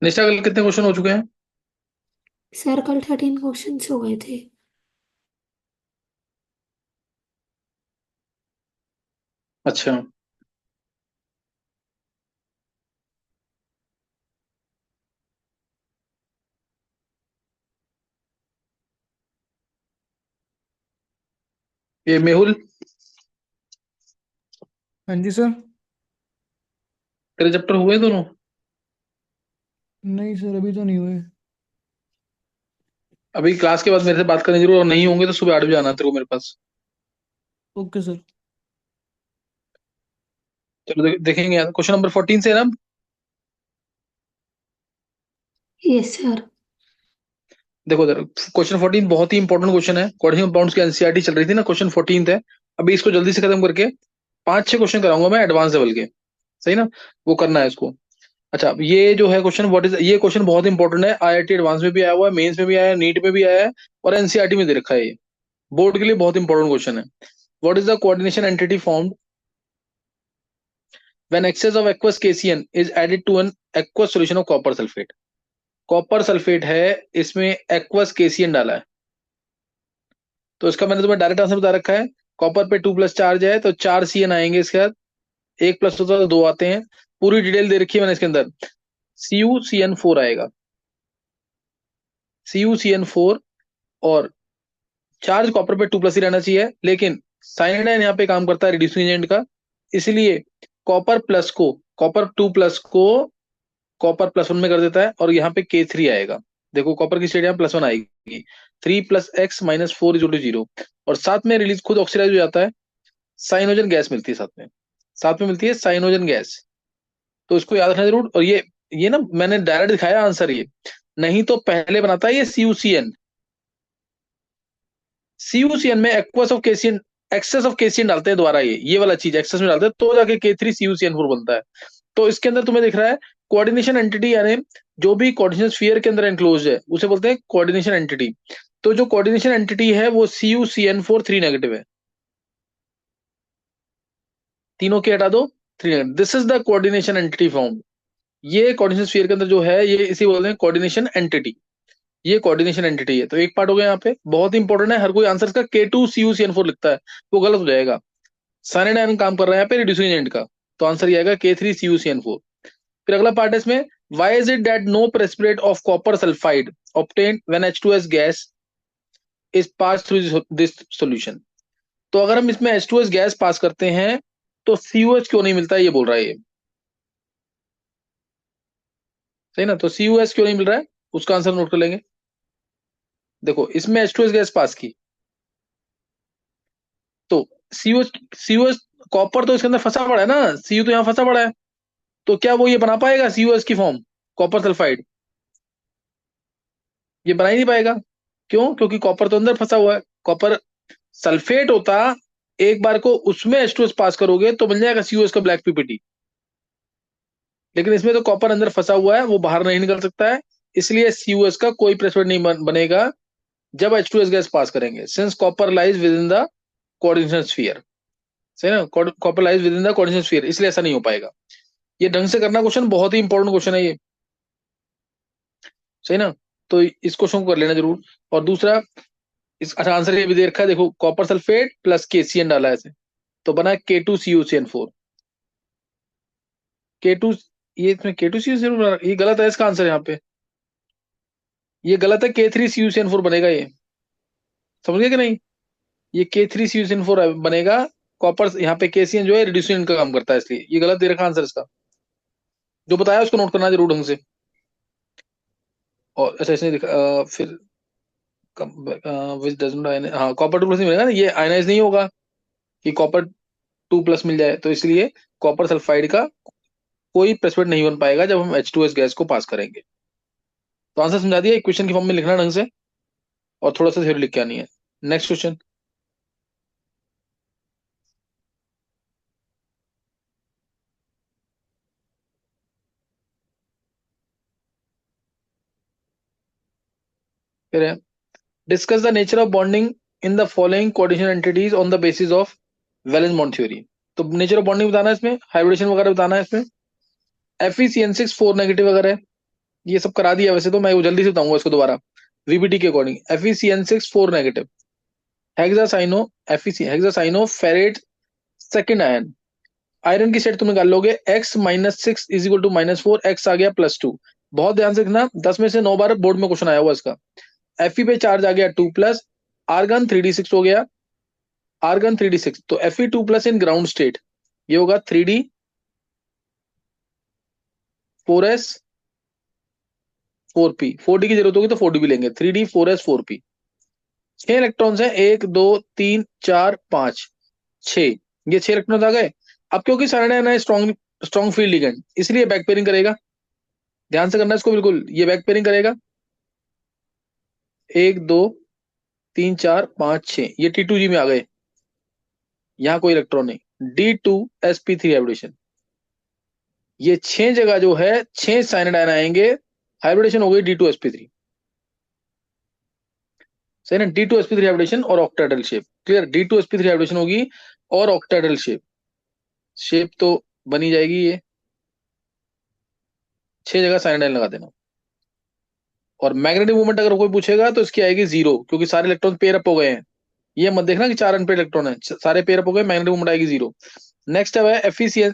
निष्ठा कल कितने क्वेश्चन हो चुके हैं? सर कल 13 क्वेश्चन हो गए थे। अच्छा। ये मेहुल, हाँ जी सर। तेरे चैप्टर हुए दोनों? नहीं सर, अभी तो नहीं हुए। अभी क्लास के बाद मेरे से बात करनी जरूर, और नहीं होंगे तो सुबह 8 बजे आना तेरे को मेरे पास। Okay sir. चलो देखेंगे यार, क्वेश्चन नंबर 14 से है ना? Yes sir. देखो इधर, क्वेश्चन 14 बहुत ही इंपॉर्टेंट क्वेश्चन है। कोऑर्डिनेशन बाउंड्स की एनसीईआरटी चल रही थी ना, क्वेश्चन 14 है। अभी इसको जल्दी से खत्म करके 5-6 क्वेश्चन कराऊंगा मैं एडवांस लेवल के। सही ना? वो करना है इसको। अच्छा, ये जो है क्वेश्चन, व्हाट इज, ये क्वेश्चन बहुत इंपॉर्टेंट है। आईआईटी एडवांस में भी आया हुआ है, मेंस में भी आया है, नीट में भी आया है, और एनसीईआरटी में दे रखा है। ये बोर्ड के लिए बहुत इंपॉर्टेंट क्वेश्चन है। What is the coordination entity formed when excess of aqueous KCN is added to an aqueous solution of copper sulphate? Copper sulphate है, इसमें एक्वस केसीएन डाला है, तो इसका मैंने तुम्हें डायरेक्ट आंसर बता रखा है। कॉपर पे 2 प्लस चार्ज है तो 4 CN आएंगे इसके बाद। एक प्लस होता है तो 2 आते हैं। पूरी डिटेल दे रखी है मैंने इसके अंदर। CuCN4 आएगा, CuCN4। और चार्ज कॉपर पे 2 प्लस ही रहना चाहिए, लेकिन साइनाइड यहाँ पे काम करता है रिड्यूसिंग एजेंट का। इसलिए कॉपर प्लस को, कॉपर 2 प्लस को कॉपर +1 में कर देता है, और यहाँ पे K3 आएगा। देखो कॉपर की स्टेट यहाँ +1 आएगी। 3 + x - 4 = 0। और साथ में रिलीज खुद ऑक्सीडाइज हो जाता है, साइनोजन गैस मिलती है साथ में। साथ में मिलती है साइनोजन गैस। तो इसको याद रखना जरूर। और ये ना मैंने डायरेक्ट दिखाया आंसर ये, नहीं तो पहले बनाता है ये CuCN। CuCN में aqueous of KCN, excess of KCN डालते हैं दोबारा, ये वाला चीज एक्सेस में डालते हैं तो जाके K3CuCN4 बनता है। तो इसके अंदर तुम्हें दिख रहा है कोऑर्डिनेशन एंटिटी, यानी जो भी कोऑर्डिनेशन स्फीयर के अंदर एंक्लोज है उसे बोलते हैं कोऑर्डिनेशन एंटिटी। तो जो कोऑर्डिनेशन एंटिटी है वो CuCN4 3 नेगेटिव है। तीनों के हटा दो, 3 negative. This is the coordination entity form. ये कोऑर्डिनेशन स्फीयर के अंदर जो है, ये इसी बोलते हैं कोऑर्डिनेशन एंटिटी। ये कोऑर्डिनेशन एंटिटी है। तो एक पार्ट हो गया यहाँ पे, बहुत इंपॉर्टेंट है। हर कोई आंसर का K2CuCN4 लिखता है, वो गलत हो जाएगा। साइनाइड आयन काम कर रहा है यहाँ पे रिड्यूसिंग एजेंट का। तो आंसर ये आएगा K3CuCN4। फिर अगला पार्ट है इसमें, why is it that no precipitate of copper sulphide obtained when H2S gas is pass through this solution? तो अगर हम इसमें H2S गैस पास करते हैं तो COH क्यों नहीं मिलता है, ये बोल रहा है ये। सही ना? तो COS क्यों नहीं मिल रहा है, उसका आंसर नोट कर लेंगे। देखो इसमें H2S गैस पास की, तो COH, COH, कॉपर तो इसके अंदर फंसा पड़ा है ना, Cu तो यहाँ फंसा पड़ा है। तो क्या वो ये बना पाएगा COS की फॉर्म, कॉपर सल्फाइड? ये बना ही नहीं पाएगा। क्यों? क्योंकि कॉपर तो अंदर फंसा हुआ है। कॉपर सल्फेट होता, एक बार को उसमें H2S पास करोगे तो बन जाएगा COS का ब्लैक पीपीटी। लेकिन इसमें तो कॉपर अंदर फंसा हुआ है, वो बाहर नहीं निकल सकता है। इसलिए COS का कोई प्रेसिपिटेट नहीं बनेगा जब H2S गैस पास करेंगे, since copper lies with in the coordination sphere. सही ना? Copper lies with in the coordination sphere, इसलिए ऐसा नहीं हो पाएगा। ये ढंग से करना क्वेश्चन, बहुत ही इंपॉर्टेंट क्वेश्चन है ये। सही ना? तो इस क्वेश्चन को कर लेना जरूर। और दूसरा, इस अच्छा आंसर ये भी दे रखा है, देखो कॉपर सल्फेट प्लस KCN डाला है ऐसे, तो बना K2CuCN4। K2, ये इसमें K2CuCN4 ये गलत है, इसका आंसर यहाँ पे ये गलत है। K3CuCN4 बनेगा ये। समझ गए कि नहीं? ये K3CuCN4 बनेगा। कॉपर यहाँ पे KCN जो है रिड्यूसिंग का काम करता है, इसलिए ये गलत दे रखा आंसर इसका। जो बताया उसको नोट करना जरूर ढंग से। और अच्छा इसने दिखा फिर विच डजंट आयन, हाँ कॉपर 2 प्लस नहीं मिलेगा ना, ये आयनाइज नहीं होगा कि कॉपर 2 प्लस मिल जाए, तो इसलिए कॉपर सल्फाइड का कोई प्रेसिपिटेट नहीं बन पाएगा जब हम H2S गैस को पास करेंगे। तो आंसर समझा दिया, इक्वेशन की फॉर्म में लिखना ढंग से, और थोड़ा सा थ्योरी लिख के आनी है। Next question. फिर है, discuss the nature of bonding in the following coordination entities on the basis of valence bond theory. तो नेचर ऑफ बॉन्डिंग बताना है इसमें, हाइब्रिडेशन वगैरह बताना है इसमें। FeCN6 4 नेगेटिव अगर है, ये सब करा दिया वैसे तो, मैं वो जल्दी से बताऊंगा इसको दोबारा। वीबीटी के according FeCN6 4 negative, hexacyano FeC hexacyano ferrate second ion. Iron की स्टेट तुम निकाल लोगे, x-6 is equal to -4, x आ गया +2। बहुत ध्यान से देखना, 10 में से 9 बार बोर्ड में क्वेश्चन आया हुआ इसका। Fe पे चार्ज आ गया 2+, आर्गन 3d6 हो गया, आर्गन 3d6, तो Fe2+ इन ग्राउंड स्टेट, ये होगा 3d 4s 4p। 4d की जरूरत होगी तो 4d भी लेंगे, 3d 4s 4p। 6 इलेक्ट्रॉन्स हैं, 1 2 3 4 5 6, ये 6 इलेक्ट्रॉन्स आ गए। अब क्योंकि साइनाइड है स्ट्रॉन्ग स्ट्रॉन्ग फील्ड लिगेंड, इसलिए बैक पेयरिंग करेगा। ध्यान से करना इसको बिल्कुल, ये बैक पेयरिंग करेगा। 1 2 3 4 5 6, ये T2G में आ गए, यहाँ कोई इलेक्ट्रॉन नहीं। D2sp3 हाइब्रिडेशन, ये 6 जगह जो है 6 साइनाइड आएंगे, हाइब्रिडेशन हो गई D2sp3। सही ना, D2sp3 हाइब्रिडेशन और octahedral shape. Clear, D2sp3 hybridisation होगी और ऑक्टाहेड्रल शेप, शेप तो बनी जाएगी ये। 6 जगह साइनाइड लगा देना। और मैग्नेटिक मूवमेंट अगर कोई पूछेगा तो इसकी आएगी 0, क्योंकि सारे इलेक्ट्रॉन पेयर अप हो गए हैं। ये मत देखना कि 4 अनपेड इलेक्ट्रॉन है, सारे पेयर अप हो गए, मैग्नेटिक मूवमेंट आएगी 0। नेक्स्ट है FeF6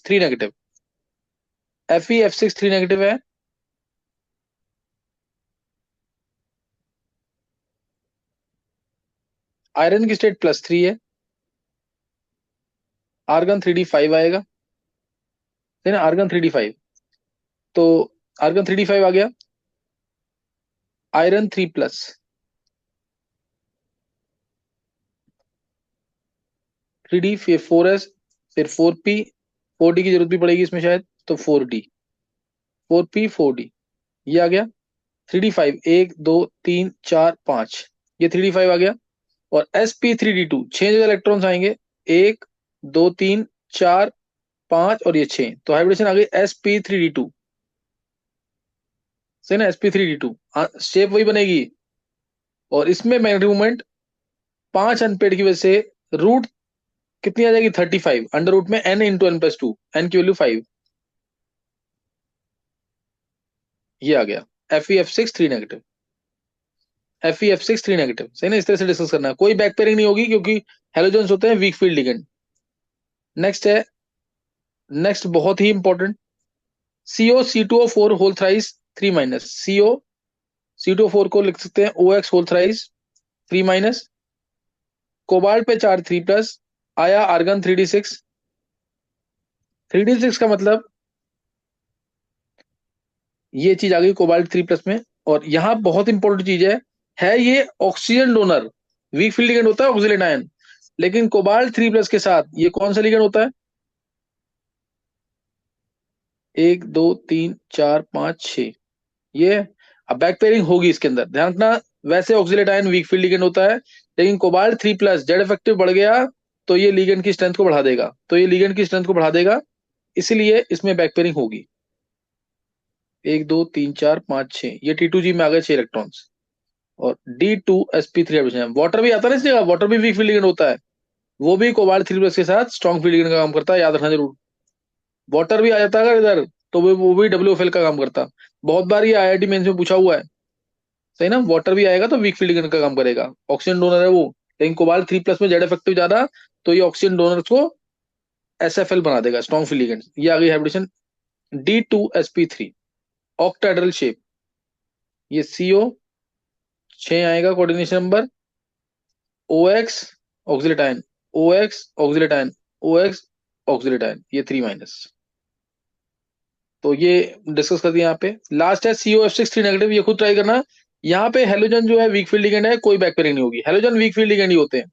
3 नेगेटिव, FeF6 3 नेगेटिव है। आयरन की स्टेट +3 है, आर्गन 3d5 आएगा, है ना, आर्गन 3d5, तो आर्गन 3d5 आ गया, आयरन 3+, 3d फिर 4s फिर 4p, 4d की जरूरत भी पड़ेगी इसमें शायद, तो 4d 4p 4d, ये आ गया। 3d5 1 2 3 4 5, ये 3d5 आ गया। और sp3d2, 6 जगह इलेक्ट्रॉन्स आएंगे, 1 2 3 4 5 और ये 6, तो हाइब्रिडेशन आ गई sp3d2। सही ना, sp3d2 शेप वही बनेगी। और इसमें मैग्नेटिक मूवमेंट 5 अनपेड की वजह से रूट कितनी आ जाएगी 35, अंडर रूट में n इंटू n+2, n की वैल्यू 5, ये आ गया। FeF6 3 negative, FeF6 3 negative. सही ना, इस तरह से डिस्कस करना है, कोई बैक पेयरिंग नहीं होगी क्योंकि हेलोजेंस होते हैं वीक फील्ड लिगेंड। नेक्स्ट है, नेक्स्ट बहुत ही important, CO C2O4 whole thrice 3-, CO C2O4 को लिख सकते हैं OX होल थ्राइस 3-। कोबाल्ट पे चार्ज 3+, आया आर्गन 3d6, 3d6 का मतलब ये चीज आ गई कोबाल्ट 3+ में। और यहाँ बहुत इंपॉर्टेंट चीज है ये oxygen donor, week field ligand होता है ऑक्सीजन आयन, लेकिन कोबाल्ट 3+ के साथ ये कौन सा लिगेंड होता है, 1 2 3 4 5 6, ये। अब बैक पेयरिंग होगी इसके अंदर, ध्यान रखना। वैसे oxalate ion week field ligand होता है, लेकिन कोबाल्ट 3+, जेड इफेक्टिव बढ़ गया तो ये लिगेंड की स्ट्रेंथ को बढ़ा देगा, तो ये लिगेंड की स्ट्रेंथ को बढ़ा देगा, इसलिए इसमें बैक पेयरिंग होगी। 1 2 3 4 5 6, ये T2G में आ गए 6 इलेक्ट्रॉन्स। और D2sp3 हाइब्रिडेशन, वाटर भी आता है ना इस जगह, वाटर भी वीक फील्ड लिगेंड होता है, वो भी कोबाल्ट 3+ के साथ स्ट्रॉन्ग फील्ड लिगेंड का काम करता है, याद रखना जरूर। वाटर भी आ जाता है अगर इधर, तो वो भी WFL का काम करता। बहुत बार ये IIT मेंस में पूछा हुआ है। सही ना, वाटर भी आएगा तो वीक फील्ड लिगेंड का काम करेगा, ऑक्सीजन डोनर है वो, लेकिन कोबाल्ट 3+ में जेड इफेक्टिव ज्यादा, तो ये ऑक्सीजन डोनर्स को SFL बना देगा, स्ट्रॉन्ग फील्ड लिगेंड। ये आ गई हाइब्रिडेशन D2sp3, ऑक्टाहेड्रल शेप, ये CO6 आएगा coordination number, OX oxalate ion, OX oxalate ion, OX oxalate ion, ये 3-। तो ये डिस्कस कर दिया। यहाँ पे लास्ट है COF6 3 नेगेटिव, ये खुद ट्राई करना। यहाँ पे हेलोजन जो है वीक फील्ड लिगेंड है, कोई बैक पेयरिंग नहीं होगी, हेलोजन वीक फील्ड लिगेंड ही होते हैं,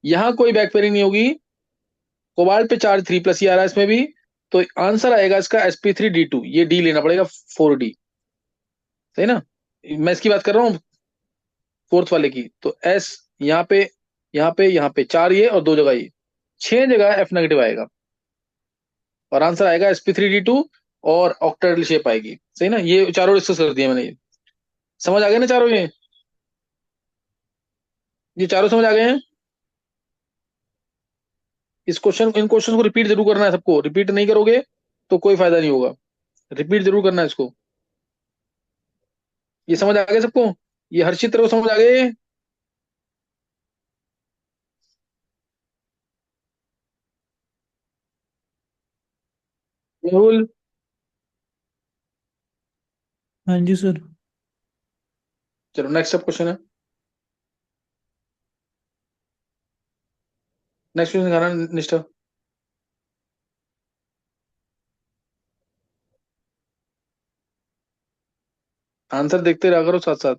यहाँ कोई बैक पेयरिंग नहीं होगी। कोबाल्ट पे चार्ज 3+ ही आ रहा है इसमें भी, तो आंसर आएगा इसका sp3d2, ये डी लेना पड़ेगा 4d। सही ना, मैं इसकी बात कर रहा हूँ फोर्थ वाले की, तो S यहाँ पे यहाँ पे यहाँ पे 4 ये और 2 जगह ये, 6 जगह F नेगेटिव आएगा, और आंसर आएगा sp3d2, और ऑक्टाहेड्रल शेप आएगी। सही ना, ये चारों डिस्कस कर दिए मैंने, ये समझ आ गए ना चारों, ये चारों समझ आ गए हैं। इन क्वेश्चन को रिपीट जरूर करना है सबको, रिपीट नहीं करोगे तो कोई फायदा नहीं होगा। रिपीट जरूर करना है इसको। ये समझ आ गया सबको? ये हर्षित को समझ आ गए? मेहुल? हाँ जी सर। चलो नेक्स्ट सब क्वेश्चन है। नेक्स्ट क्वेश्चन दिखाना निष्ठा। आंसर देखते रहा करो साथ साथ।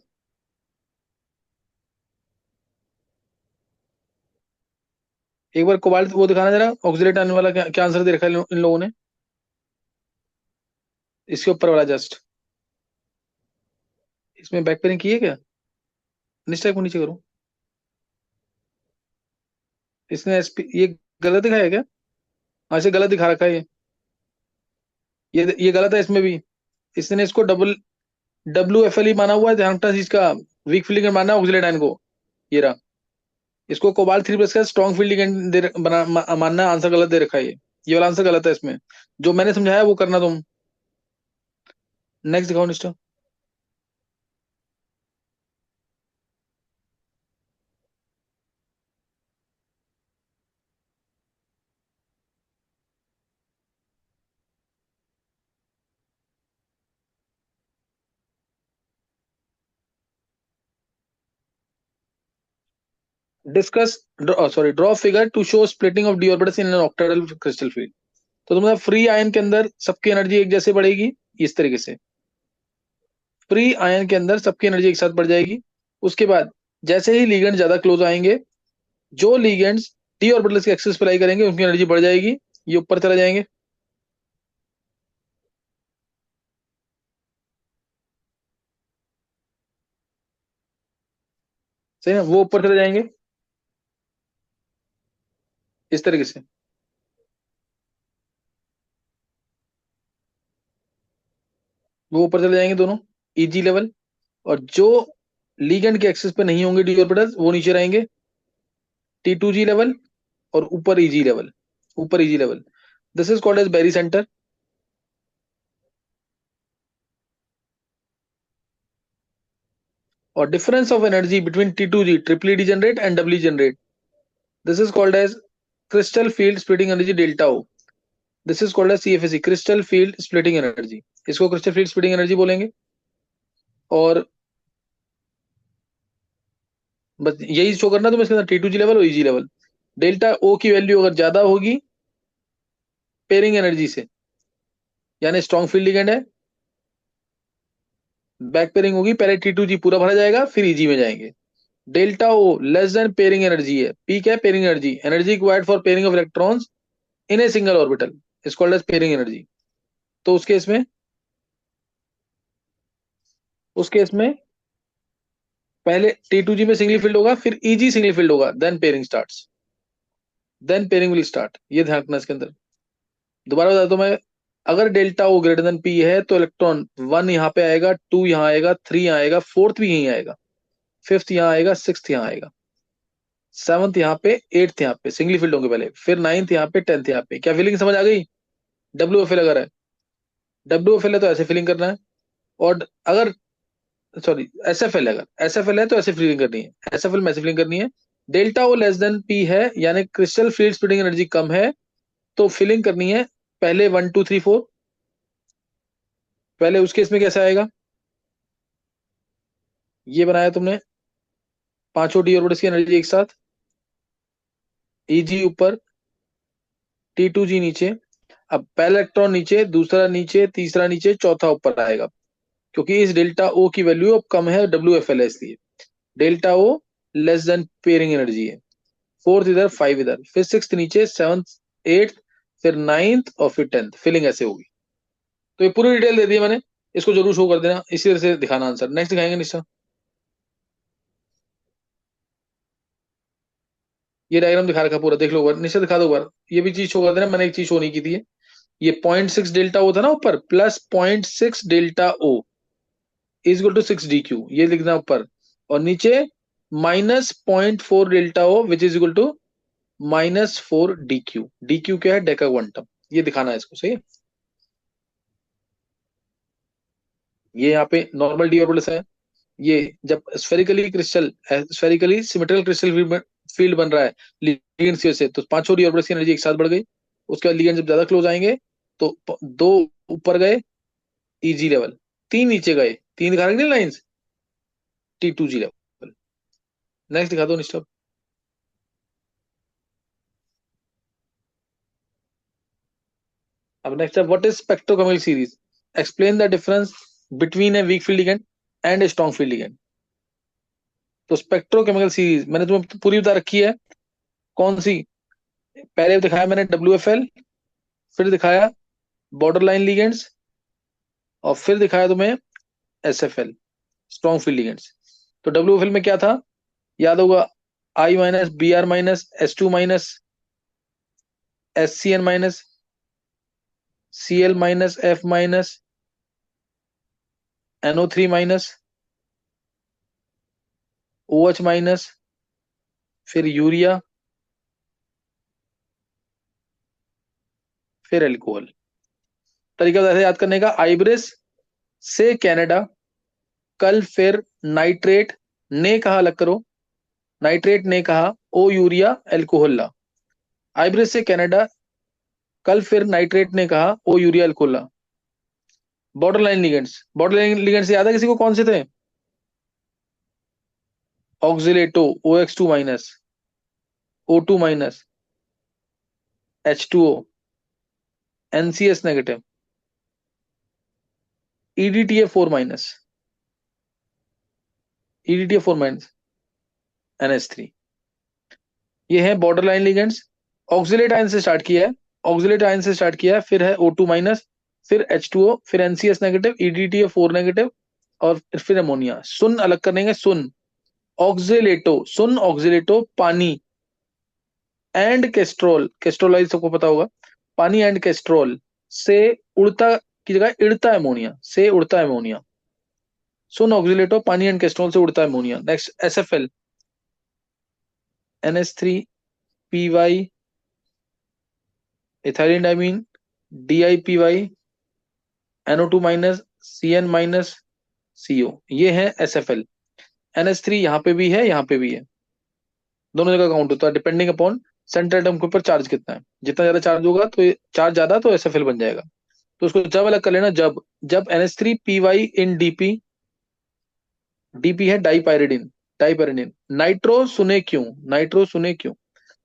एक बार कोबाल्ट वो दिखाना जरा, ऑक्सीडेट आने वाला क्या क्या आंसर दे रखा है इन लोगों ने? इसके ऊपर वाला जस्ट। इसमें बैक पेयरिंग की है क्या? निष्ठा को नीचे करो। इसने एसपी ये गलत दिखाया है क्या? हाँ, इसे गलत दिखा रखा है ये। ये गलत है इसमें भी। इसने इसको WFLE माना हुआ है, ध्यान रखना इसका। वीक फील्डिंग माना है ऑक्सीलेट आयन को। ये रहा। इसको कोबाल्ट 3+ का स्ट्रॉन्ग फील्डिंग मानना है, आंसर गलत दे रखा है ये वाला आंसर गलत है इसमें। जो मैंने समझाया वो करना तुम। नेक्स्ट दिखाओ Nishtha. Discuss, sorry, draw figure to show splitting of d orbitals in an octahedral crystal field. तो तुम्हारा फ्री आयन के अंदर सबकी एनर्जी एक जैसे बढ़ेगी, इस तरीके से। फ्री आयन के अंदर सबकी एनर्जी एक साथ बढ़ जाएगी। उसके बाद जैसे ही लिगेंड ज्यादा क्लोज आएंगे, जो लिगेंड्स डी ऑर्बिटल्स के एक्सिस पे लाई करेंगे उनकी एनर्जी बढ़ जाएगी, ये ऊपर चले जाएंगे। सही ना, वो ऊपर चले जाएंगे इस तरीके से। वो ऊपर चले जाएंगे दोनों, Eg लेवल। और जो लीगेंड के एक्सिस पे नहीं होंगे डी ऑर्बिटल्स, वो नीचे रहेंगे, T2G लेवल। और ऊपर Eg लेवल, ऊपर Eg level. This is called as barycentre. और difference of energy between T2G triply degenerate and doubly degenerate, this is called as crystal field splitting energy delta O. This is called as CFSE, crystal field splitting energy. इसको crystal field splitting energy बोलेंगे। और बस यही show करना तुम्हें इसके अंदर, T2G level और Eg लेवल। डेल्टा ओ की वैल्यू अगर ज्यादा होगी पेयरिंग एनर्जी से, यानी स्ट्रॉन्ग फील्ड लिगेंड है, बैक पेयरिंग होगी, पहले T2G पूरा भरा जाएगा फिर Eg में जाएंगे। Delta O less than pairing energy है, पी क्या है? Pairing energy, energy required for pairing of electrons in a single orbital is called as pairing energy. तो उस केस में पहले T2G में सिंगली फील्ड होगा, फिर Eg सिंगली फील्ड होगा, then pairing starts, then pairing will start. ये ध्यान रखना इसके अंदर। दोबारा बता दो मैं, अगर डेल्टा ओ ग्रेटर देन पी है तो इलेक्ट्रॉन 1 यहाँ पे आएगा, 2 यहाँ आएगा, 3 यहाँ आएगा, फोर्थ भी यहीं आएगा, फिफ्थ यहाँ आएगा, सिक्स्थ यहाँ आएगा, सेवंथ यहाँ पे, एट्थ यहाँ पे सिंगली फील्ड होंगे पहले, फिर नाइन्थ यहाँ पे, टेंथ यहाँ पे। क्या फीलिंग समझ आ गई? WFL अगर है, WFL है तो ऐसे फीलिंग करना है। और अगर, सॉरी, SFL है, अगर SFL है तो ऐसे फीलिंग करनी है, SFL में ऐसे फीलिंग करनी है। Delta O less then P है, यानी क्रिस्टल फील्ड स्प्लिटिंग एनर्जी कम है, तो फीलिंग करनी है पहले 1 2 3 4। पहले उसके इसमें कैसे आएगा? ये बनाया तुमने, पांचों डी ऑर्बिटल्स की एनर्जी एक साथ, Eg ऊपर, T2G नीचे। अब पहला इलेक्ट्रॉन नीचे, दूसरा नीचे, तीसरा नीचे, चौथा ऊपर आएगा, क्योंकि इस डेल्टा ओ की वैल्यू अब कम है, WFL है इसलिए। Delta O less than pairing energy है। फोर्थ इधर, फाइव इधर, फिर सिक्स नीचे, सेवंथ, एट्थ, फिर नाइन्थ और फिर टेंथ। फिलिंग ऐसे होगी। तो ये पूरी डिटेल दे दी है मैंने, इसको जरूर शो कर देना, इसी तरह से दिखाना आंसर। नेक्स्ट दिखाएंगे निशा। ये डायग्राम दिखा रखा पूरा, देख लो एक बार, निशा दिखा दो एक बार। ये भी चीज शो कर देना, मैंने एक चीज शो नहीं की थी। ये 0.6 डेल्टा ओ था ना ऊपर, plus 0.6 delta O is equal to 6 DQ, ये लिखना ऊपर। और नीचे -0.4 delta O which is equal to -4 DQ। DQ क्या है? Deca quantum. ये दिखाना है इसको, सही है। ये यहाँ पे नॉर्मल डी ऑर्बिटल्स है। ये जब स्फेरिकली सिमेट्रिकल क्रिस्टल फील्ड बन रहा है लिगेंड्स की वजह से, तो पांचों डी ऑर्बिटल्स की एनर्जी एक साथ बढ़ गई। उसके बाद लिगेंड जब ज्यादा क्लोज आएंगे तो दो ऊपर गए ईजी लेवल, तीन नीचे गए, तीन दिखा रहे लाइन्स, T2G लेवल। नेक्स्ट दिखा दो निश्चय। अब नेक्स्ट है what is spectrochemical series, explain the difference between a week field ligand and a strong field ligand. तो स्पेक्ट्रोकेमिकल सीरीज मैंने तुम्हें पूरी बता रखी है। कौन सी? पहले दिखाया मैंने WFL, फिर दिखाया बॉर्डर लाइन लिगेंड्स, और फिर दिखाया तुम्हें SFL, स्ट्रॉन्ग फील्ड लिगेंड्स। तो WFL में क्या था, याद होगा, I-BR-SCN-, SCl-, फिर यूरिया, फिर एल्कोहल। तरीका वैसे याद करने का, आइब्रिस से कनाडा, कल फिर नाइट्रेट ने कहा, अलग करो, नाइट्रेट ने कहा ओ यूरिया एल्कोहल ला। आइब्रिस से कनाडा, कल फिर नाइट्रेट ने कहा ओ यूरिया एल्कोहल ला। Border line ligands, border line ligands याद है किसी को, कौन से थे? ऑक्सिलेटो OX2-, O2-, H2O, NCS-, EDTA4-, EDTA4-, NH3। ये है border line ligands. Oxalate ion से स्टार्ट किया है, ऑक्सिलेट आयन से स्टार्ट किया है, फिर है O2-, फिर H2O, फिर NCS-, EDTA4-, और फिर अमोनिया। सुन अलग करने के, सुन ऑक्सिलेटो, सुन ऑक्सिलेटो पानी एंड कैस्ट्रोल, कैस्ट्रोलाइज सबको पता होगा, पानी एंड कैस्ट्रोल से उड़ता की जगह इड़ता अमोनिया, से उड़ता अमोनिया। सुन ऑक्सिलेटो पानी एंड कैस्ट्रोल से उड़ता ammonia. Next SFL, NH3PY, ethylene diamine, DIPY, NO2-, CN-, CO। ये है SFL। NH3 यहाँ पे भी है, यहाँ पे भी है, दोनों जगह काउंट होता है डिपेंडिंग अपॉन सेंटर एटम के ऊपर चार्ज कितना है। जितना ज्यादा चार्ज होगा तो चार्ज ज्यादा तो SFL बन जाएगा। तो उसको जब अलग कर लेना, जब जब NH3PY इन DP, DP है डाइपायरिडिन, डाइपायरिडिन। नाइट्रो सुने क्यों, नाइट्रो सुने क्यों,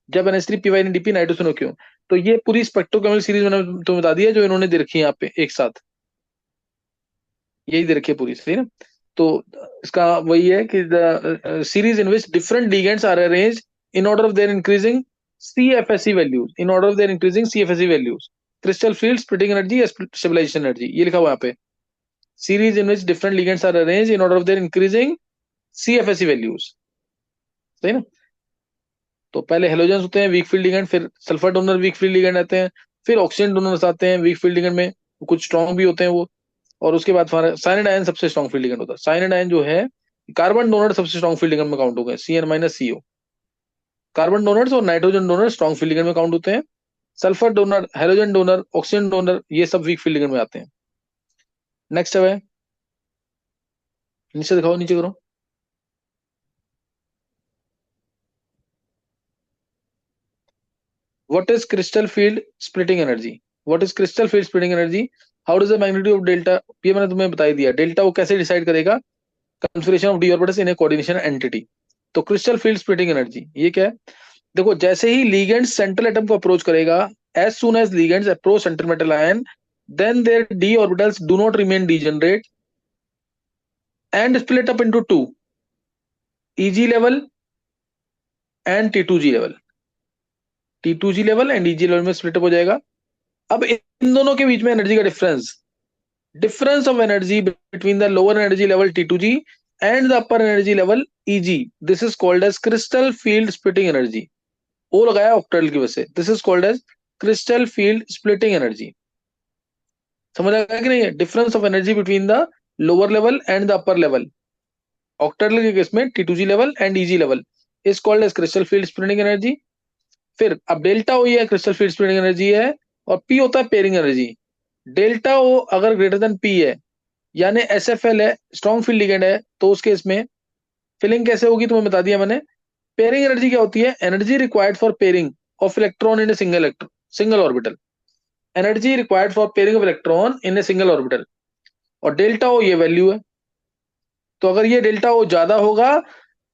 जब NH3PY इन DP नाइट्रो सुने क्यों। तो ये पूरी स्पेक्ट्रोकेमिकल सीरीज मैंने तुम्हें बता दी है, जो इन्होंने दे रखी है यहाँ पे एक साथ, यही दे रखी है पूरी, सही ना। तो इसका वही है कि the series in which different ligands are arranged in order of their increasing CFSE values, in order of their increasing CFSE values, crystal field splitting energy, stabilization energy, ये लिखा हुआ यहाँ पे। series in which different ligands are arranged in order of their increasing CFSE values, सही ना। तो पहले halogens होते हैं वीक फील्ड लिगेंड, फिर sulphur donor week field ligand आते हैं, फिर ऑक्सीजन डोनर्स आते हैं वीक फील्ड लिगेंड में, कुछ स्ट्रॉन्ग भी होते हैं वो। और उसके बाद साइनाइड आयन सबसे स्ट्रॉन्ग फील्ड लिगेंड होता है। साइनाइड आयन जो है, कार्बन डोनर सबसे स्ट्रॉन्ग फील्ड लिगेंड में काउंट हो गए, CN-, CO। कार्बन डोनर्स और nitrogen donor strong field ligand में काउंट होते हैं। Sulphur donor, halogen donor, oxygen donor, ये सब वीक फील्ड लिगेंड में आते हैं। नेक्स्ट है, नीचे दिखाओ, नीचे करो। What is crystal field splitting energy? What is crystal field splitting energy? How does the magnitude of delta, ये मैंने तुम्हें बता ही दिया, डेल्टा वो कैसे डिसाइड करेगा, configuration of d orbitals in a coordination entity. तो क्रिस्टल फील्ड स्प्लिटिंग एनर्जी ये क्या है, देखो जैसे ही लिगेंड सेंट्रल एटम को अप्रोच करेगा, as soon as ligands approach central metal ion, then their d orbitals do not remain degenerate and split up into two, EG level and T2G level, T2G level and EG level में split up हो जाएगा। अब इन दोनों के बीच में energy का difference, difference of energy between the lower energy level T2G and the upper energy level EG, this is called as crystal field splitting energy। वो लगाया ऑक्टेल की वजह से, this is called as crystal field splitting energy। समझ आया कि नहीं है, difference of energy between the lower level and the upper level, ऑक्टेल के केस में T2G level and EG level is called as crystal field splitting energy. फिर अब डेल्टा ओ ये क्रिस्टल फील्ड स्प्लिटिंग एनर्जी है, और P होता है पेयरिंग एनर्जी। डेल्टा ओ अगर ग्रेटर देन P है, यानी SFL है, स्ट्रॉन्ग फील्ड लिगेंड है, तो उस केस में फिलिंग कैसे होगी तुम्हें बता दिया मैंने। पेयरिंग एनर्जी क्या होती है? Energy required for pairing of electron in a single orbital. Energy required for pairing of electron in a single orbital, और डेल्टा ओ ये वैल्यू है। तो अगर ये डेल्टा ओ ज्यादा होगा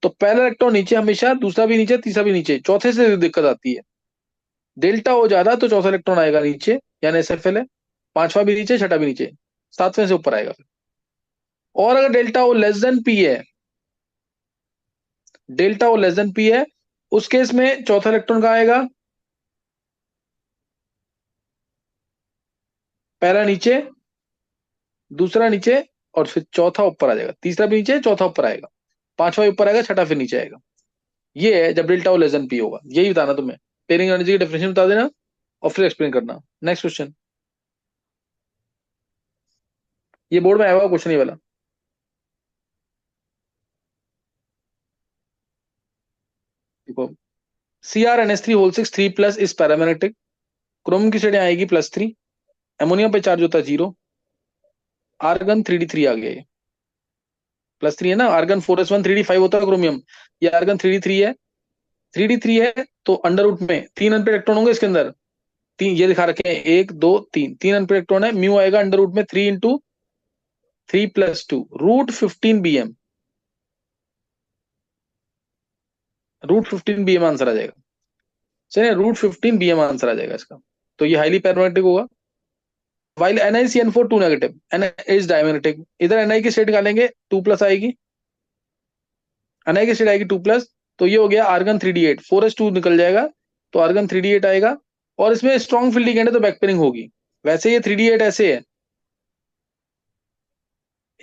तो पहला इलेक्ट्रॉन नीचे हमेशा, दूसरा भी नीचे, तीसरा भी नीचे, चौथे से दिक्कत आती है। डेल्टा हो ज्यादा तो चौथा इलेक्ट्रॉन आएगा नीचे, यानी SFL है। पांचवा भी नीचे, छठा भी नीचे, सातवें से ऊपर आएगा फिर। और अगर delta O less then P है, delta O less then P है, उस केस में चौथा इलेक्ट्रॉन कहाँ आएगा? पहला नीचे, दूसरा नीचे, और फिर चौथा ऊपर आ जाएगा। तीसरा भी नीचे, चौथा ऊपर आएगा, पांचवा ऊपर आएगा, छठा फिर नीचे आएगा। ये है जब delta O less then P होगा। यही बताना तुम्हें, पेयरिंग एनर्जी की डेफिनेशन बता देना और फिर एक्सप्लेन करना। नेक्स्ट क्वेश्चन, ये बोर्ड में आया हुआ क्वेश्चन ये वाला। देखो, CrNH3 6 3+ इज पैरामैग्नेटिक। क्रोम की स्टेट आएगी +3। अमोनिया पे चार्ज होता है 0। आर्गन 3d3 आ गया ये, +3 है ना। आर्गन 4s1 3d5 होता है क्रोमियम, ये आर्गन 3d3 है। 3d3 है तो अंडर रूट में 3 अनपेड इलेक्ट्रॉन होंगे इसके अंदर। तीन ये दिखा रखे हैं, 1 2 3, 3 अनपेड इलेक्ट्रॉन है। म्यू आएगा अंडर रूट में 3 × 3 + 2 √15 bm। √15 bm आंसर आ जाएगा। चलिए, √15 bm आंसर आ जाएगा इसका। तो ये हाईली पैरामैग्नेटिक होगा। While NiCN4 2 negative, Ni is diamagnetic. इधर Ni की स्टेट निकालेंगे, 2+ आएगी। Ni की स्टेट आएगी 2+, तो ये हो गया आर्गन 3d8, 4s2 निकल जाएगा, तो आर्गन 3d8 आएगा। और इसमें स्ट्रॉन्ग फील्ड लिगेंड है तो बैकपेयरिंग होगी। वैसे ये 3d8 ऐसे है,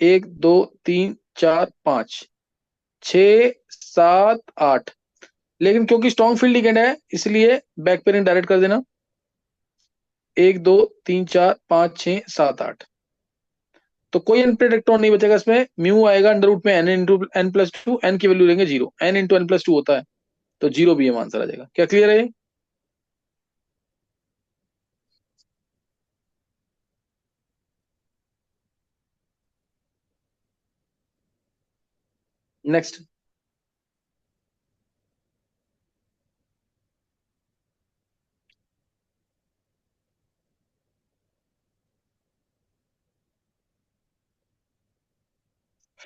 1 2 3 4 5 6 7 8, लेकिन क्योंकि स्ट्रॉन्ग फील्ड लिगेंड है इसलिए बैकपेयरिंग डायरेक्ट कर देना। 1 2 3 4 5 6 7 8, तो कोई अनपेड इलेक्ट्रॉन नहीं बचेगा इसमें। म्यू आएगा अंडर रूट में n × n+2, n की वैल्यू लेंगे 0, n × n+2 होता है, तो 0 bm आंसर आ जाएगा। क्या क्लियर है? Next,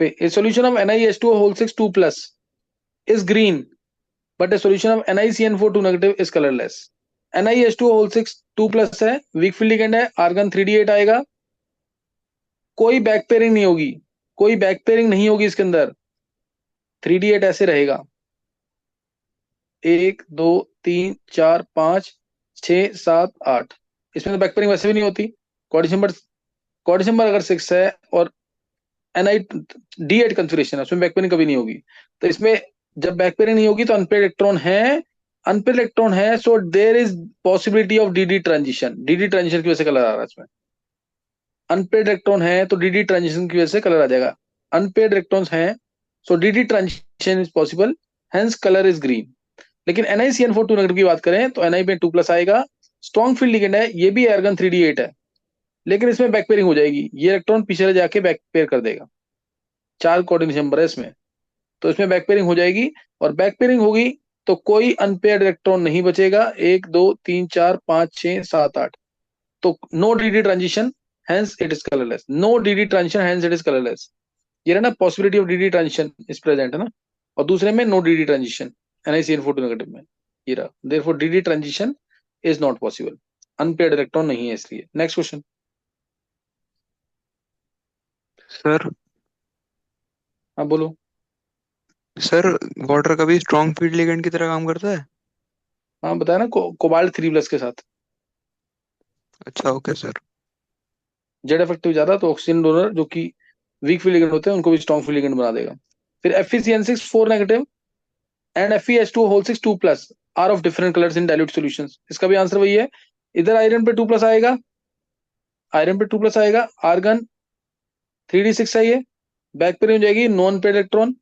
a solution of NiH2O6 2+ is green, but a solution of NiCN4 2 negative is colorless. NiH2O6 2+ है, वीक फील्ड लिगेंड है, आर्गन 3d8 आएगा। कोई बैक पेयरिंग नहीं होगी, कोई बैक पेयरिंग नहीं होगी इसके अंदर। 3d8 ऐसे रहेगा, 1 2 3 4 5 6 7 8। इसमें तो बैक पेयरिंग वैसे भी नहीं होती। कॉर्डिशनबर अगर 6 है और Ni D8 कंफिग्रेशन है, उसमें बैक पेयरिंग कभी नहीं होगी। तो इसमें जब बैक पेयरिंग नहीं होगी तो अनपेड इलेक्ट्रॉन है, अनपेड इलेक्ट्रॉन है, so there is possibility of d d transition. D transition की वजह से कलर आ रहा है इसमें। अनपेड इलेक्ट्रॉन है तो डी ट्रांजिशन की वजह से कलर आ जाएगा। अनपेड इलेक्ट्रॉन्स हैं, so d transition is possible, hence colour is green. लेकिन NiCN4 2 नेगेटिव की बात करें तो Ni में 2+ आएगा। स्ट्रॉन्ग फील्ड लिगेंड है, ये भी आर्गन 3d8 है, लेकिन इसमें बैक पेयरिंग हो जाएगी। ये इलेक्ट्रॉन पीछे जाके बैक पेयर कर देगा। 4 कोऑर्डिनेशन नंबर है इसमें, तो इसमें बैक पेयरिंग हो जाएगी। और बैक पेयरिंग होगी तो कोई अनपेयर्ड इलेक्ट्रॉन नहीं बचेगा। 1 2 3 4 5 6 7 8, तो no d transition, hence it is colourless. No d transition, hence it is colourless. ये रहा ना, possibility of d transition is present है ना, और दूसरे में no d transition NiCN4 2 negative में। ये रहा, therefore D transition is not possible, unpaired electron नहीं है इसलिए। Next question. सर हाँ बोलो। सर वाटर का भी स्ट्रॉन्ग फील्ड लिगेंड की तरह काम करता है? हाँ बताया ना, कोबाल्ट 3+ के साथ। अच्छा, ओके सर। जेड इफेक्टिव ज्यादा तो ऑक्सीजन डोनर जो कि वीक फील्ड लिगेंड होते हैं उनको भी स्ट्रॉन्ग फील्ड लिगेंड बना देगा। फिर FeCN6 4 negative and FeH2O6 2+ are of different colours in dilute solutions. इसका भी आंसर वही है। इधर आयरन पे 2+ आएगा, आयरन पे 2+ आएगा, आर्गन 3d6 है ये। बैक पेयरिंग हो जाएगी, non paid electron.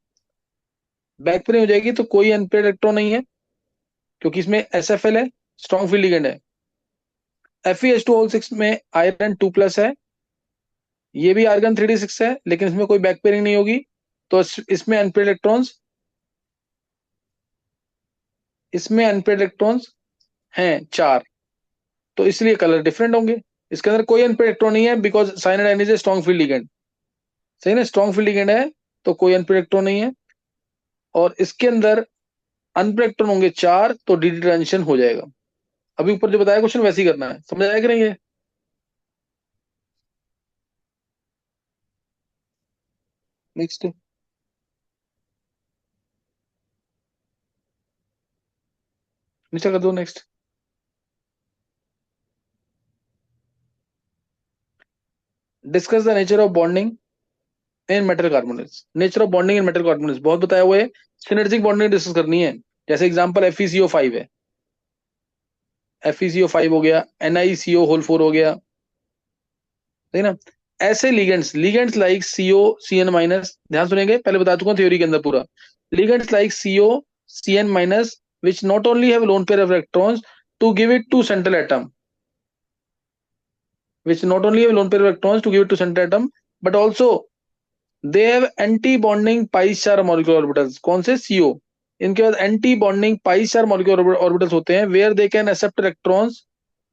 Back pairing हो जाएगी तो कोई अनपेड इलेक्ट्रॉन नहीं है, क्योंकि इसमें SFL है, स्ट्रॉन्ग फील्ड लिगेंड है। FeH2O6 में आयरन 2+ है, ये भी आर्गन 3d6 है, लेकिन इसमें कोई बैक पेयरिंग नहीं होगी, तो इसमें अनपेयर्ड इलेक्ट्रॉन्स, इसमें अनपेयर्ड इलेक्ट्रॉन्स हैं 4, तो इसलिए कलर डिफरेंट होंगे। इसके अंदर कोई अनपेयर्ड इलेक्ट्रॉन नहीं है, because cyanide ion is a strong field ligand. सही ना, स्ट्रॉन्ग फील्ड लिगेंड है, तो कोई अनपेयर्ड इलेक्ट्रॉन नहीं है। और इसके अंदर अनपेयर्ड इलेक्ट्रॉन होंगे 4, तो डी ट्रांजिशन हो जाएगा। अभी ऊपर जो बताया क्वेश्चन वैसे ही करना है, समझ आया कि नहीं है? नेक्स्ट, नीचे कर दो next. Discuss the nature of bonding in metal carbonates. Nature of bonding in metal carbonates बहुत बताया हुआ है, सिनर्जिक बॉन्डिंग डिस्कस करनी है। जैसे एग्जांपल FeCO5 है, FeCO5 हो गया, NiCO4 हो गया, सही ना। ऐसे लिगेंड्स, लिगेंड्स लाइक COCN-, ध्यान सुनेंगे, पहले बता चुका हूं थ्योरी के अंदर पूरा। Ligands like COCN-, which not only have lone pair of electrons to give it to central atom, which not only have lone pair of electrons to give it to central atom, but also they have anti bonding pi star molecular orbitals। कौन से? CO। इनके पास anti bonding pi star molecular orbitals होते हैं, where they can accept electrons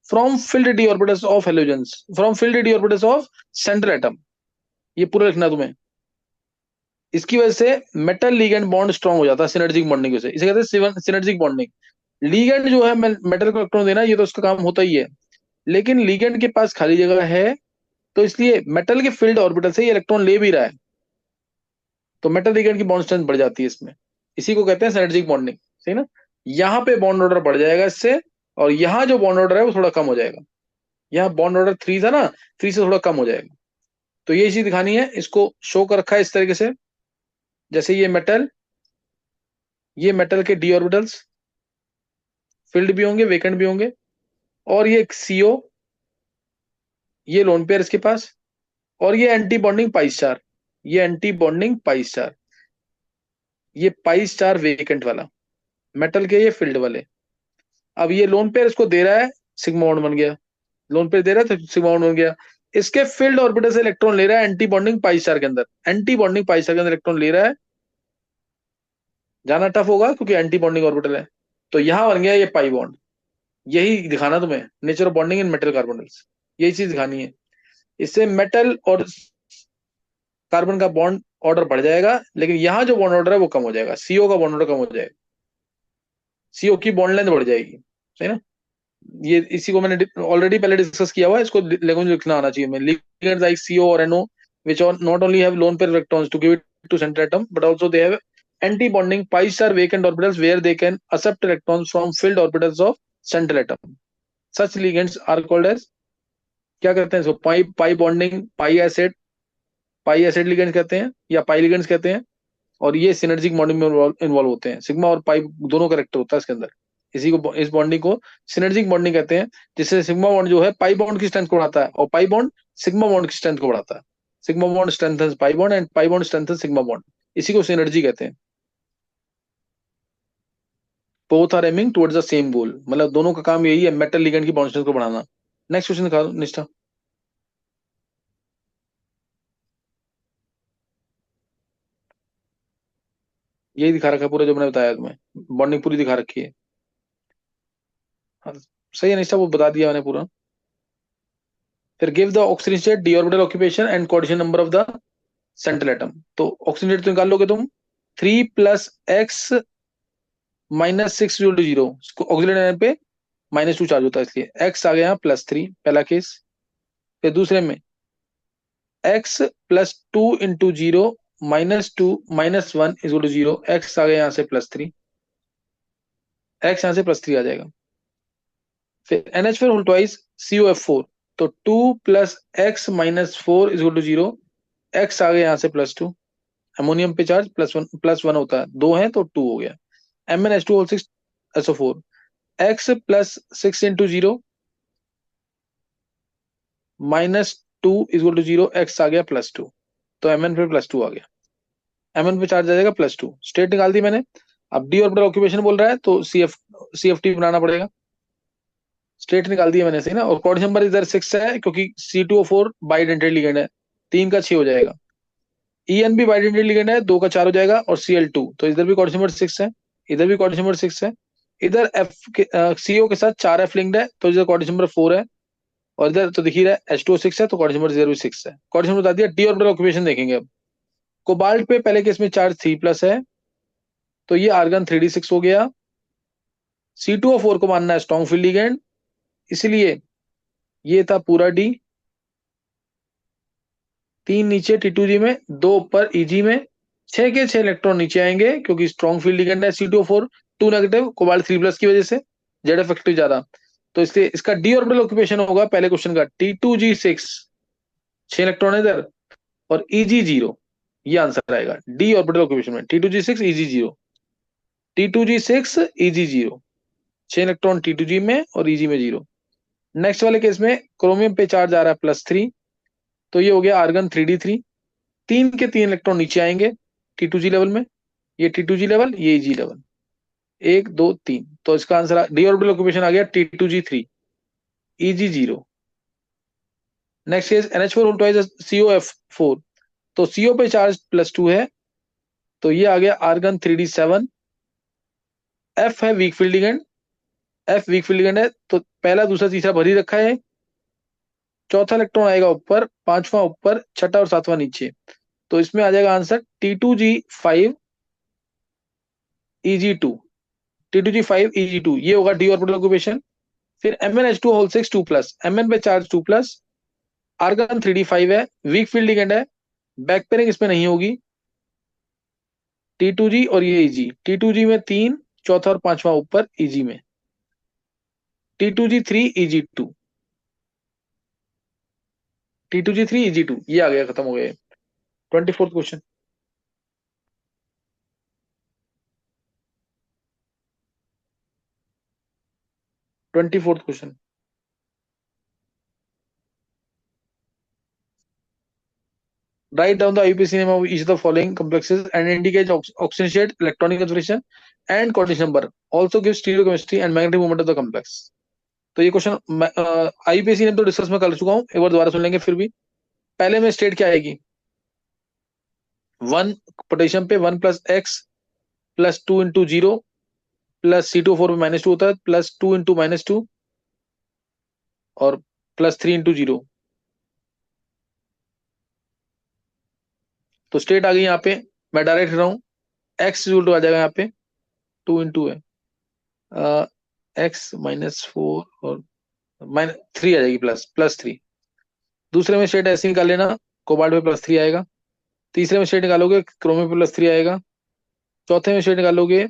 from filled d orbitals of halogens, from filled d orbitals of central atom. ये पूरा लिखना तुम्हें। इसकी वजह से मेटल लीगेंड बॉन्ड स्ट्रांग हो जाता है सिनर्जिक बॉन्डिंग की वजह से, इसे कहते हैं सिनर्जिक बॉन्डिंग। लीगेंड जो है मेटल को इलेक्ट्रॉन देना, ये तो उसका काम होता ही है, लेकिन लीगेंड के पास खाली जगह है, तो इसलिए मेटल के फील्ड ऑर्बिटल से ये इलेक्ट्रॉन ले भी रहा है, तो मेटल लीगेंड की बॉन्ड स्ट्रेंथ बढ़ जाती है इसमें। इसी को कहते हैं सिनर्जिक बॉन्डिंग। सही ना, यहाँ पे बॉन्ड ऑर्डर बढ़ जाएगा इससे, और यहाँ जो बॉन्ड ऑर्डर है वो थोड़ा कम हो जाएगा। यहाँ बॉन्ड ऑर्डर 3 था ना, 3 से थोड़ा कम हो जाएगा। तो ये चीज दिखानी है, इसको शो कर रखा है इस तरीके से। जैसे ये मेटल के डी ऑर्बिटल्स फिल्ड भी होंगे, वेकेंट भी होंगे, और ये CO, ये लोन पेयर इसके पास, और ये एंटी बॉन्डिंग पाई स्टार, ये एंटी बॉन्डिंग पाई स्टार, ये पाई स्टार वेकेंट वाला, मेटल के ये फील्ड वाले। अब ये लोन पेयर इसको दे रहा है, सिग्मा बॉन्ड बन गया। लोन पेयर दे रहा है तो सिग्मा बॉन्ड बन गया। इसके फील्ड ऑर्बिटल से इलेक्ट्रॉन ले रहा है एंटी बॉन्डिंग पाई स्टार के अंदर, एंटी बॉन्डिंग पाई स्टार के अंदर इलेक्ट्रॉन ले रहा है। जाना टफ होगा क्योंकि एंटी बॉन्डिंग ऑर्बिटल है, तो यहां बन गया ये पाई बॉन्ड। यही दिखाना तुम्हें, nature of bonding in metal carbonates, यही चीज दिखानी है। इससे मेटल और कार्बन का बॉन्ड ऑर्डर बढ़ जाएगा, लेकिन यहाँ जो बॉन्ड ऑर्डर है वो कम हो जाएगा, CO का बॉन्ड ऑर्डर कम हो जाएगा, CO की बॉन्ड लेंथ बढ़ जाएगी। सही ना, ये इसी को मैंने ऑलरेडी पहले डिस्कस किया हुआ है, इसको लिखना आना चाहिए। मैं लिगेंड्स लाइक CO और NO which are not only have lone pair electrons to give it to central atom, but also they have anti bonding pi star vacant orbitals where they can accept electrons from filled orbitals of central atom. Such ligands are called as, क्या कहते हैं इसको? Pi bonding पाई acid ligands कहते हैं, या पाई ligands कहते हैं। और ये सिनर्जिक बॉन्डिंग में इन्वॉल्व होते हैं, सिग्मा और पाई दोनों करेक्टर होता है इसके अंदर। इस बॉन्डिंग को सिनर्जिक बॉन्डिंग कहते हैं, जिससे सिग्मा बॉन्ड जो है पाई बॉन्ड की स्ट्रेंथ को बढ़ाता है, और पाई बॉन्ड सिग्मा बॉन्ड की स्ट्रेंथ को बढ़ाता है। Sigma bond strengthens pi bond and pi bond strengthens sigma bond, इसी को सिनर्जी कहते हैं। Both are aiming towards the same goal, मतलब दोनों का काम यही है, मेटल लिगेंड की बॉन्ड स्ट्रेंथ को बढ़ाना। नेक्स्ट क्वेश्चन दिखा दो निष्ठा। यही दिखा रखा है पूरा जो मैंने बताया तुम्हें, बॉन्डिंग पूरी दिखा रखी है। हाँ, सही है निष्ठा, वो बता दिया मैंने पूरा। फिर give the oxygen state, D orbital occupation and coordination number of the central atom. तो ऑक्सीजन स्टेट तो निकाल लोगे तुम, 3 + x - 6 = 0। ऑक्सीजन एटम पे -2 चार्ज होता है, इसलिए x आ गया +3, पहला केस। फिर दूसरे में x +2 × 0 -2 -1 = 0, x आ गया यहाँ से +3, x यहाँ से +3 आ जाएगा। फिर NH4 होल ट्वाइस COF4, तो 2 + x - 4 = 0, x आ गया यहाँ से +2। अमोनियम पे चार्ज +1 होता है, 2 है तो 2 हो गया। MnH2O6 SO4, x +6 × 0 -2 = 0, x आ गया +2, तो Mn पे +2 आ गया। Mn पे चार्ज आ जाएगा +2। स्टेट निकाल दी मैंने। अब डी ऑर्बिटल ऑक्यूपेशन बोल रहा है, तो CFT बनाना पड़ेगा। स्टेट निकाल दिया मैंने, सही ना। और कोऑर्डिनेशन नंबर इधर 6 है, क्योंकि C2O4 बाइडेंटेड लिगेंड है, 3 का 6 हो जाएगा। EN भी बाइडेंटेड लिगेंड है, 2 का 4 हो जाएगा। और Cl2, तो इधर भी कोऑर्डिनेशन नंबर 6 है, इधर भी कोऑर्डिनेशन नंबर 6 है। इधर F के CO के साथ 4 F लिंक्ड है, तो इधर कोऑर्डिनेशन नंबर 4 है। और इधर तो दिख ही रहा है H2O6 है, तो कोऑर्डिनेशन नंबर 0 6 है। कोऑर्डिनेशन नंबर बता दिया। डी ऑर्बिटल ऑक्यूपेशन देखेंगे अब। कोबाल्ट पे पहले केस में चार्ज 3+ है, तो ये आर्गन 3d6 हो गया। C2O4 को मानना है स्ट्रॉन्ग फील्ड लिगेंड, इसलिए ये था पूरा डी। 3 नीचे T2G में, 2 ऊपर EG में। 6 के 6 इलेक्ट्रॉन नीचे आएंगे क्योंकि स्ट्रॉन्ग फील्ड लिगेंड है C2O4, 2 नेगेटिव, कोबाल्ट 3+ की वजह से, जेड इफेक्टिव ज्यादा। तो इसलिए इसका डी ऑर्बिटल ऑक्यूपेशन होगा पहले क्वेश्चन का T2G6, 6 इलेक्ट्रॉन इधर, और EG0। ये आंसर आएगा डी ऑर्बिटल ऑक्यूपेशन में, T2G6 EG0, T2G6 EG0, 6 electron T2G में और EG में 0। नेक्स्ट वाले केस में क्रोमियम पे चार्ज आ रहा है +3, तो ये हो गया आर्गन 3d3। 3 के 3 इलेक्ट्रॉन नीचे आएंगे T2G लेवल में, ये T2G लेवल, ये EG लेवल, 1 2 3। तो इसका आंसर डी ऑर्बिटल ऑक्यूपेशन आ गया T2G3 EG0। Next case NH4 COF4, तो CO पे चार्ज +2 है, तो ये आ गया आर्गन 3d7। F है week field ligand, F week field ligand है, तो पहला दूसरा तीसरा भर ही रखा है। चौथा इलेक्ट्रॉन आएगा ऊपर, पांचवा ऊपर, छठा और सातवां नीचे। तो इसमें आ जाएगा answer T2G5 EG2, T2G5 EG2, ये होगा डी ऑर्बिटल ऑक्यूपेशन। फिर MnH2O6 2+, Mn पे चार्ज 2+, आर्गन 3d5 है, वीक फील्ड लिगेंड है, बैक पेयरिंग इसमें नहीं होगी। T2G और ये EG, T2G में 3, चौथा और पांचवा ऊपर EG में, T2G3 EG2, T2G3 EG2, ये आ गया, खत्म हो गया। 24th question. 24th question. Write down the IUPAC name of each of the following complexes and indicate oxygen state, electronic configuration and coordination number. Also give stereochemistry and magnetic moment of the complex. तो ये question IUPAC name तो discuss में कर चुका हूं, एक बार दोबारा सुन लेंगे फिर भी। पहले में स्टेट क्या आएगी, 1 पोटेशियम पे 1+X +2 इंटू 0 प्लस C2O4 में -2 होता है, +2 इंटू -2 और +3 इंटू 0। तो स्टेट आ गई यहाँ पे, मैं डायरेक्ट रहा हूँ। X आ जाएगा यहाँ पे, 2 इंटू है X -4 और -3 आ जाएगी, +3। दूसरे में स्टेट ऐसे निकाल लेना, कोबाल्ट पे +3 आएगा। तीसरे में स्टेट निकालोगे, क्रोमियम पे +3 आएगा। चौथे में स्टेट निकालोगे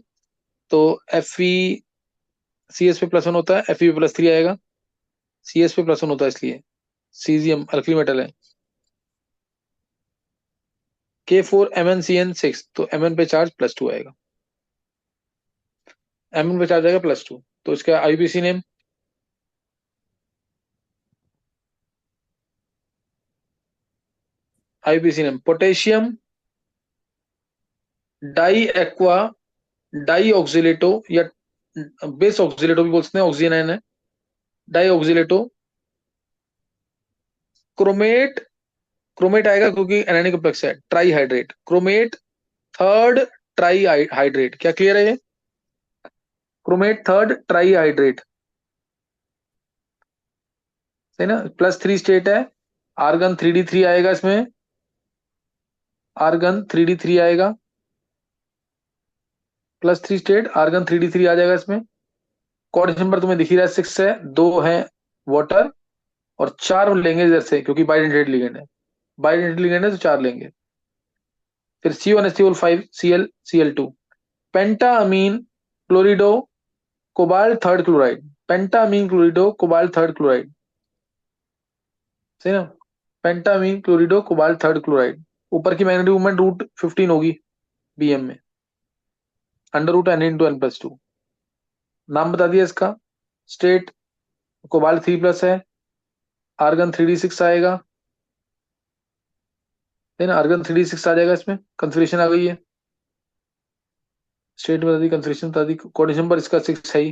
तो FeCS पे +1 होता है, Fe पे +3 आएगा। CS पे +1 होता है इसलिए, सीजियम अल्कली मेटल है। K4MnCN6, तो Mn पे चार्ज +2 आएगा, Mn पे चार्ज आएगा +2। तो इसका IUPAC name, IUPAC name potassium di aqua di oxalato, या बेस ऑक्सिलेटो भी बोल सकते हैं, ऑक्सीजन आयन है, डाई ऑक्सिलेटो क्रोमेट। क्रोमेट आएगा क्योंकि एनायनिक कॉम्प्लेक्स है, tri hydrate, chromate third tri hydrate. क्या क्लियर है ये, क्रोमेट थर्ड ट्राई हाइड्रेट, सही ना। +3 स्टेट है, आर्गन 3d3 आएगा इसमें, आर्गन 3d3 आएगा, +3 स्टेट, आर्गन 3d3 आ जाएगा इसमें। कोऑर्डिनेशन नंबर तुम्हें दिख ही रहा है, 6 है, 2 है वाटर और 4 लेंगे इधर से क्योंकि बाइडेंटेड लिगेंड है, बाइडेंटेड लिगेंड है तो 4 लेंगे। फिर C1H5 Cl2, पेंटा अमीन क्लोरिडो कोबाल्ट थर्ड क्लोराइड, पेंटा अमीन क्लोरिडो कोबाल्ट थर्ड क्लोराइड, सही ना। पेंटा अमीन क्लोरिडो कोबाल्ट थर्ड क्लोराइड। ऊपर की मैग्नेटिक मूवमेंट √15 होगी BM में, √n×n+2। नाम बता दिया इसका, स्टेट कोबाल्ट 3+ है, आर्गन 3d6 आएगा, है ना, आर्गन 3d6 आ जाएगा इसमें, कंफर्मेशन आ गई है। स्टेट बता दी, कंफर्मेशन बता दी, कोऑर्डिनेशन नंबर इसका 6 है ही,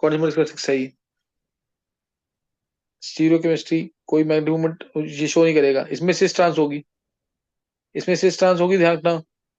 कोऑर्डिनेशन नंबर इसका 6 है ही। स्टीरियोकेमिस्ट्री कोई मैग्नेटिक मूवमेंट ये शो नहीं करेगा। इसमें सिस ट्रांस होगी, इसमें सिस ट्रांस होगी, ध्यान रखना।